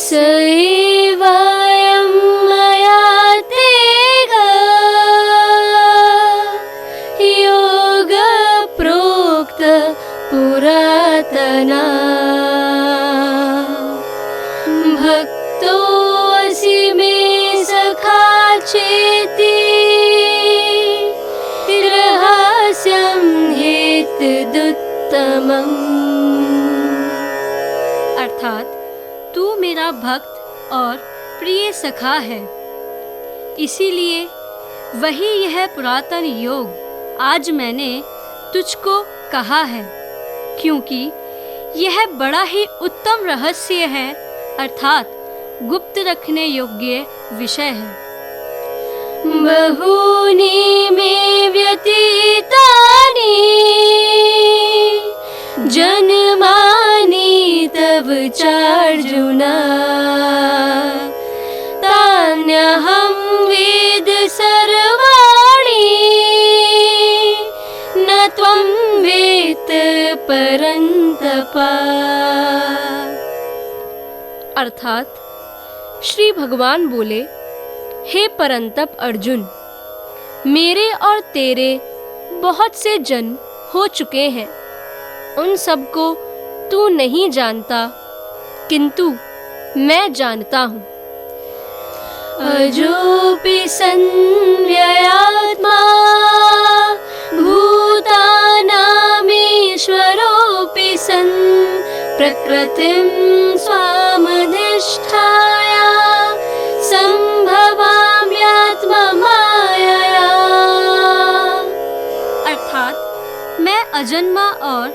सैवायं मया तेग योग प्रोक्त पुरातना भक्तोऽसि मे सखा चेति रहस्यं हेतुदुत्तमम्। अर्थात तू मेरा भक्त और प्रिय सखा है, इसीलिए वही यह पुरातन योग आज मैंने तुझको कहा है, क्योंकि यह बड़ा ही उत्तम रहस्य है, अर्थात गुप्त रखने योग्य विषय है। बहूनि मे व्यतीतानि जन्मानि तव चार्जुन तान्यहं वेद सर्वाणि न त्वं वेत्त परन्तप। अर्थात श्री भगवान बोले, हे परंतप अर्जुन, मेरे और तेरे बहुत से जन्म हो चुके हैं, उन सबको तू नहीं जानता, किंतु मैं जानता हूँ। अजोऽपि संव्ययात्मा भूतानामीश्वरोऽपि सन् प्रकृतिं स्वामधिष्ठाय संभवाम्यात्ममायया। अर्थात मैं अजन्मा और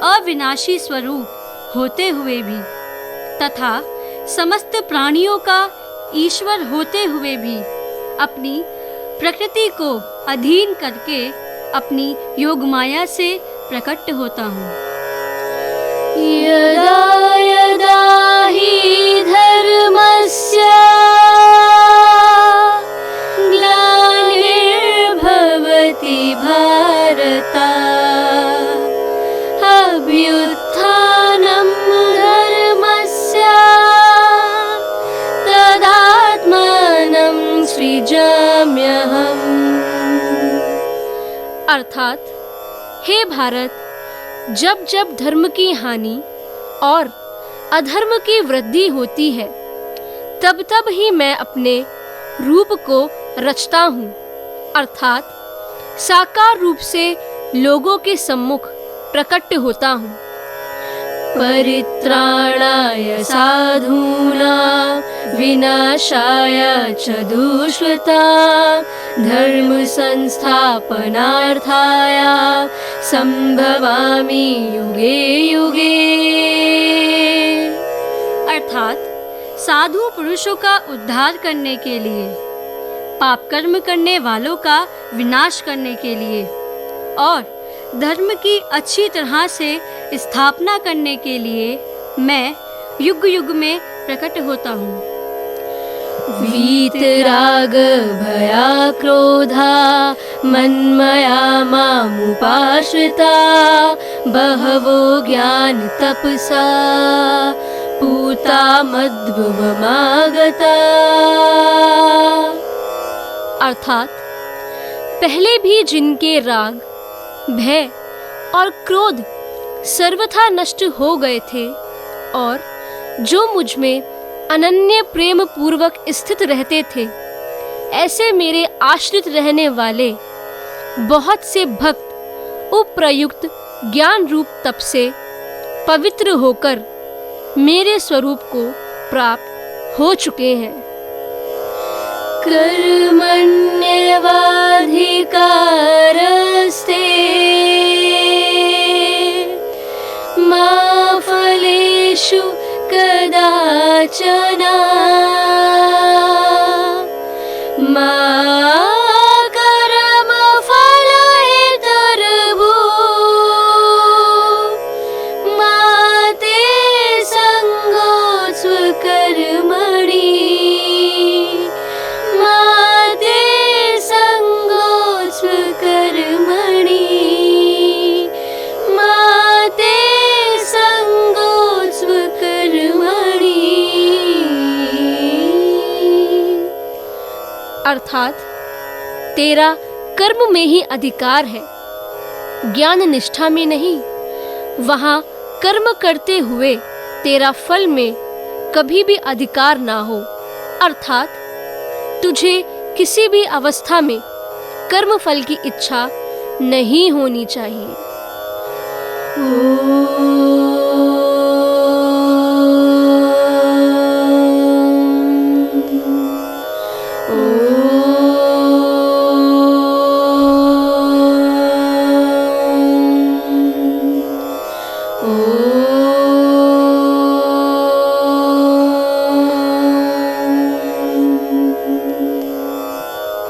अविनाशी स्वरूप होते हुए भी तथा समस्त प्राणियों का ईश्वर होते हुए भी अपनी प्रकृति को अधीन करके अपनी योगमाया से प्रकट होता हूँ। यदा यदा हि धर्मस्य ग्लानिर्भवति भारत अभ्युत्थानं धर्मस्य तदात्मानं सृजाम्यहम्। अर्थात हे भारत, जब जब धर्म की हानि और अधर्म की वृद्धि होती है, तब तब ही मैं अपने रूप को रचता हूँ, अर्थात साकार रूप से लोगों के सम्मुख प्रकट होता हूँ। परित्राणाय साधूनां विनाशाय च दुष्कृता धर्म संस्थापनार्थाय संभवामि युगे युगे। अर्थात साधु पुरुषों का उद्धार करने के लिए, पाप कर्म करने वालों का विनाश करने के लिए और धर्म की अच्छी तरह से स्थापना करने के लिए मैं युग युग में प्रकट होता हूँ। वीतराग भया क्रोधा मन्मया मामुपाश्रिता बहवो ज्ञान तपसा पूता मद्भवमागता। अर्थात पहले भी जिनके राग, भय और क्रोध सर्वथा नष्ट हो गए थे और जो मुझ में अनन्य प्रेम पूर्वक स्थित रहते थे, ऐसे मेरे आश्रित रहने वाले बहुत से भक्त उपप्रयुक्त ज्ञान रूप तप से पवित्र होकर मेरे स्वरूप को प्राप्त हो चुके हैं। कर्मण्येवाधिकारस्ते मा फलेषु कदाचन मा कर्मफलहेतुर्भूः मा ते सङ्गोऽस्व कर्मणि मा ते सङ्गोऽस्व कर्मणि। अर्थात तेरा कर्म में ही अधिकार है, ज्ञान निष्ठा में नहीं। वहाँ कर्म करते हुए तेरा फल में कभी भी अधिकार ना हो, अर्थात तुझे किसी भी अवस्था में कर्म फल की इच्छा नहीं होनी चाहिए। ॐ